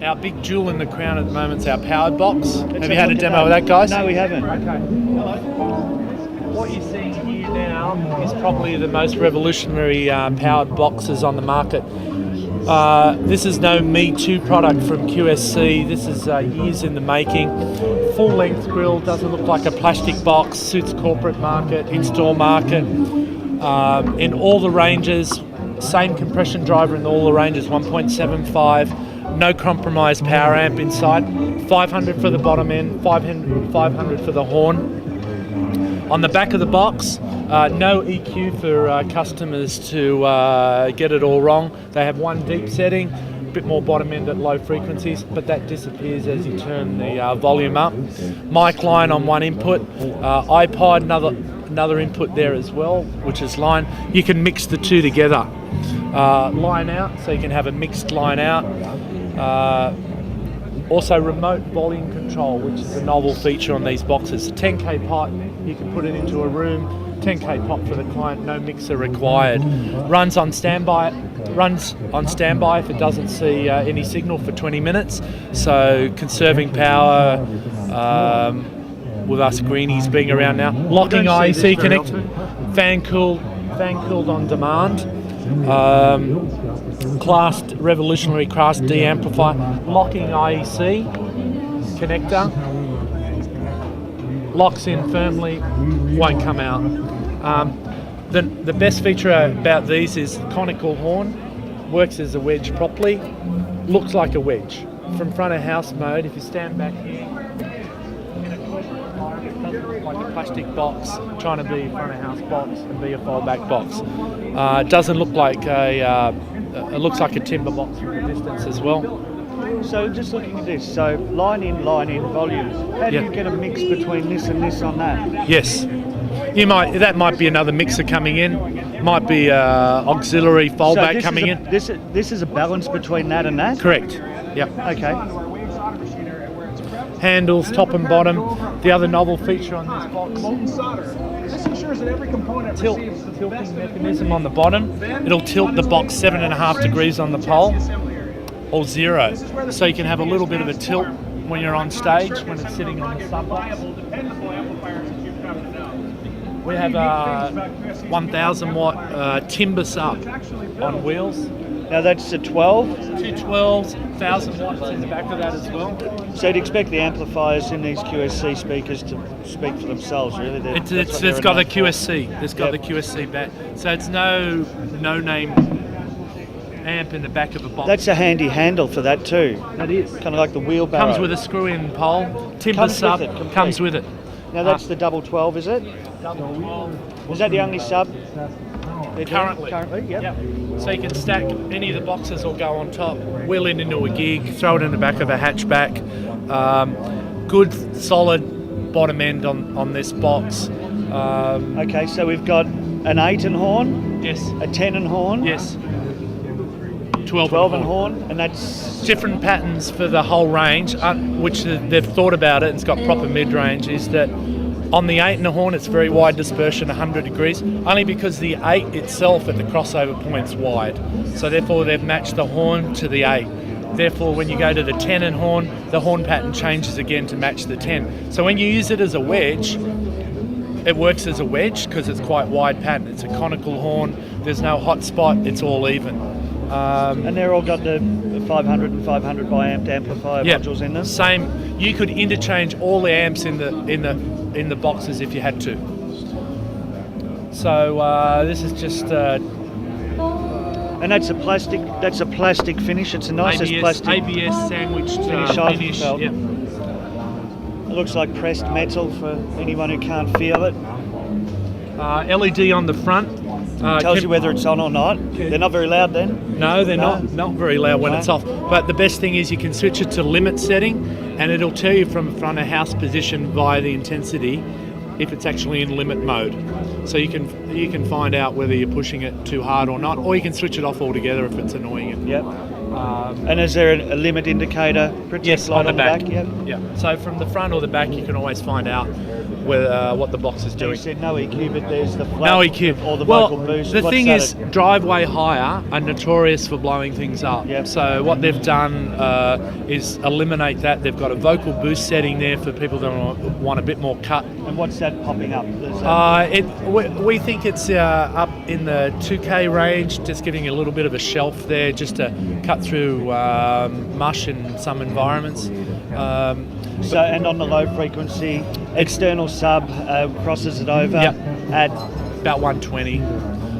Our big jewel in the crown at the moment is our powered box. Have you had a demo of that, guys? No, we haven't. Okay. What you're seeing here now is probably the most revolutionary powered boxes on the market. This is no Me Too product from QSC. This is years in the making. Full length grille, doesn't look like a plastic box, suits corporate market, in-store market. In all the ranges, same compression driver in all the ranges, 1.75. No compromise power amp inside, 500 for the bottom end, 500 for the horn. On the back of the box, no EQ for customers to get it all wrong. They have one deep setting, a bit more bottom end at low frequencies, but that disappears as you turn the volume up. Mic line on one input, iPod, another input there as well, which is line. You can mix the two together. Line out, so you can have a mixed line out. Also remote volume control, which is a novel feature on these boxes. 10K pot, you can put it into a room. 10K pot for the client, no mixer required. Runs on standby if it doesn't see any signal for 20 minutes. So conserving power, with us greenies being around now. Locking IEC connect, fan cooled on demand. Revolutionary Class D amplifier, locking IEC connector, locks in firmly, won't come out. The best feature about these is conical horn, works as a wedge properly, looks like a wedge. From front of house mode, if you stand back here, in a corporate environment, it doesn't look like a plastic box trying to be a front of house box and be a fold-back box. It doesn't look like it looks like a timber box from a distance as well. So just looking at this, so line in, volumes. How do you get a mix between this and this on that? Yes. That might be another mixer coming in, might be auxiliary foldback coming in. This is a balance between that and that? Correct. Yep. Okay. Handles, top and bottom. The other novel feature on this box, tilting mechanism on the bottom. It'll tilt the box 7.5 degrees on the pole, or 0. So you can have a little bit of a tilt when you're on stage, when it's sitting on the sub box. We have a 1,000 watt timber sub on wheels. Now that's a 12? 212s, 1,000 watts in the back of that as well. So you'd expect the amplifiers in these QSC speakers to speak for themselves, really? It's got the QSC. It's got the QSC back. So it's no name amp in the back of a box. That's a handy handle for that too. That is. Kind of like the wheelbarrow. Comes with a screw-in pole. Timber sub comes with it. Now that's the double 12, is it? Double 12. Is that the only sub? Currently, yep. So you can stack any of the boxes or go on top, wheel it into a gig, throw it in the back of a hatchback. Good solid bottom end on this box. Okay, so we've got an 8 and horn. Yes. A 10 and horn. Yes. 12 and horn, and that's different patterns for the whole range, which they've thought about it. And it's got proper mid-range. Is that on the 8 and a horn, it's very wide dispersion, 100 degrees, only because the 8 itself at the crossover point's wide. So therefore, they've matched the horn to the 8. Therefore, when you go to the 10 and horn, the horn pattern changes again to match the 10. So when you use it as a wedge, it works as a wedge because it's quite wide pattern. It's a conical horn. There's no hot spot. It's all even. And they're all got the 500 and 500 bi-amped amplifier modules in them. Same. You could interchange all the amps in the boxes if you had to. So this is just. And that's a plastic. That's a plastic finish. It's a nice plastic ABS sandwiched finish. Yep. It looks like pressed metal for anyone who can't feel it. LED on the front. Tells you whether it's on or not. They're not very loud then? No, they're not very loud when it's off. But the best thing is you can switch it to limit setting and it'll tell you from front of house position via the intensity if it's actually in limit mode. So you can find out whether you're pushing it too hard or not, or you can switch it off altogether if it's annoying you. Yep. And is there a limit indicator? Yes, on the back. Yep. Yeah. So from the front or the back, you can always find out what the box is You doing. said no EQ, but there's the flat No EQ. or the Well, vocal boost. the What's thing that is, at? driveway higher are notorious for blowing things up. Yep. So what they've done is eliminate that. They've got a vocal boost setting there for people that want a bit more cut. And what's that popping up? Is that- We think it's up in the 2K range, just giving a little bit of a shelf there, just to cut through mush in some environments. So, and on the low frequency, external sub crosses it over Yep. at About 120.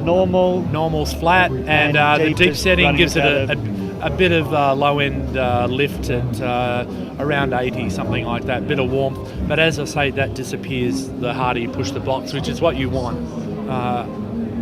normal. Normal's flat, and the deep deep is setting running gives it about a bit of low-end lift at around 80, something like that, bit of warmth. But as I say, that disappears the harder you push the box, which is what you want.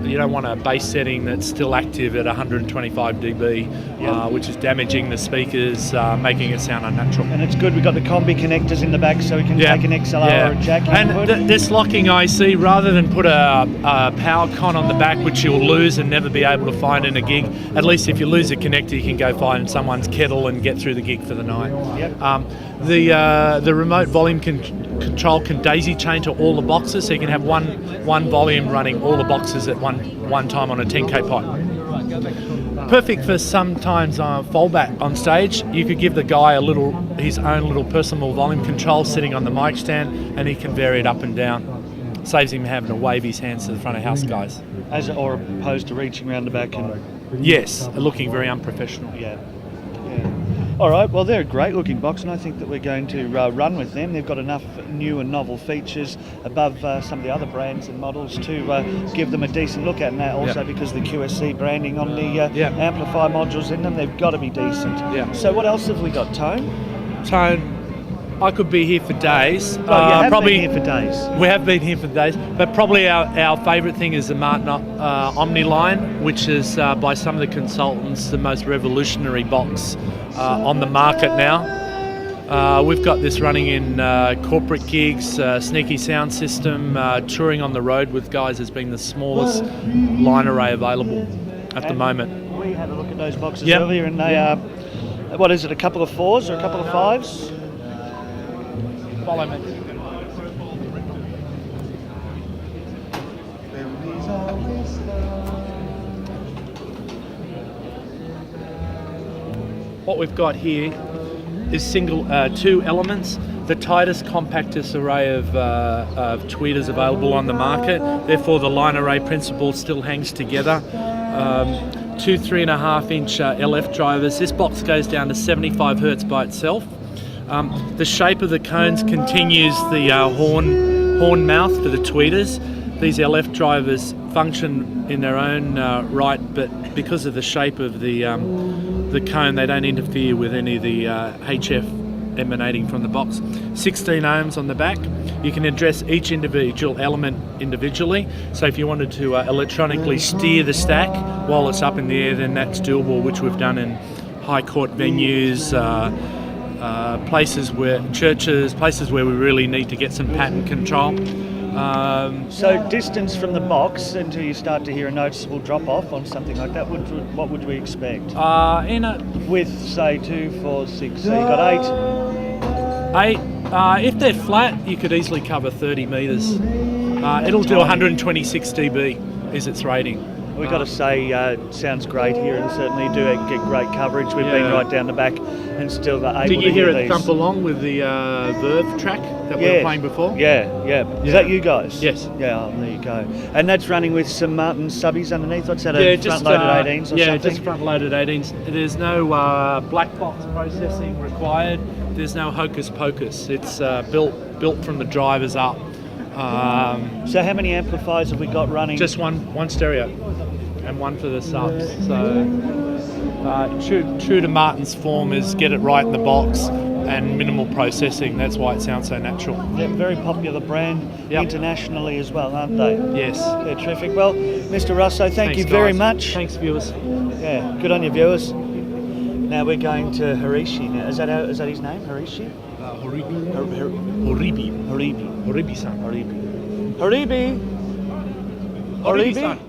You don't want a bass setting that's still active at 125 dB, which is damaging the speakers, making it sound unnatural. And it's good, we've got the combi connectors in the back so we can take an XLR or a jack input. And this locking IC, rather than put a power con on the back, which you'll lose and never be able to find in a gig, at least if you lose a connector, you can go find someone's kettle and get through the gig for the night. Yep. The remote volume control can daisy chain to all the boxes, so you can have one volume running all the boxes at one time on a 10K pipe. Perfect for sometimes fallback on stage. You could give the guy his own little personal volume control sitting on the mic stand, and he can vary it up and down. Saves him having to wave his hands to the front of house guys. Or opposed to reaching around the back and... Yes, looking very unprofessional. Yeah. All right, well, they're a great looking box, and I think that we're going to run with them. They've got enough new and novel features above some of the other brands and models to give them a decent look at, and that also because the QSC branding on the amplifier modules in them, they've got to be decent. Yeah. So what else have we got, Tone? Tone, I could be here for days. Well, you have probably been here for days. We have been here for days, but probably our favourite thing is the Martin Omni line, which is by some of the consultants the most revolutionary box on the market now. We've got this running in corporate gigs, sneaky sound system, touring on the road with guys has been the smallest line array available at the moment. We had a look at those boxes earlier, and they are, what is it, a couple of 4s or a couple of 5s? Follow me. What we've got here is two elements. The tightest, compactest array of tweeters available on the market. Therefore, the line array principle still hangs together. Two 3.5-inch LF drivers. This box goes down to 75 hertz by itself. The shape of the cones continues the horn mouth for the tweeters. These LF drivers function in their own right, but because of the shape of the cone, they don't interfere with any of the HF emanating from the box. 16 ohms on the back. You can address each individual element individually. So if you wanted to electronically steer the stack while it's up in the air, then that's doable, which we've done in high court venues, places where churches, places where we really need to get some pattern control. So distance from the box until you start to hear a noticeable drop off on something like that, what would we expect? With say 2, 4, 6, so you got 8? 8. If they're flat, you could easily cover 30 metres. It'll do 126 dB is its rating. We've got to say, sounds great here, and certainly do get great coverage. We've been right down the back and still able to Did you hear it these. thump along with the Verve track that we were playing before? Yeah. Is that you guys? Yes. Yeah, there you go. And that's running with some Martin subbies underneath. What's that, just front-loaded 18s or something? Yeah, just front-loaded 18s. There's no black box processing required. There's no hocus pocus. It's built from the drivers up. So how many amplifiers have we got running? Just one stereo and one for the subs. So true to Martin's form is get it right in the box and minimal processing. That's why it sounds so natural. They're a very popular brand internationally as well, aren't they? Yes. They're terrific. Well, Mr. Russo, thank you very much. Thanks, viewers. Yeah, good on you, viewers. Now we're going to Harishi. Now, is that his name, Harishi? Horibi. Horibi. Horibi-san. Horibi. Horibi-san.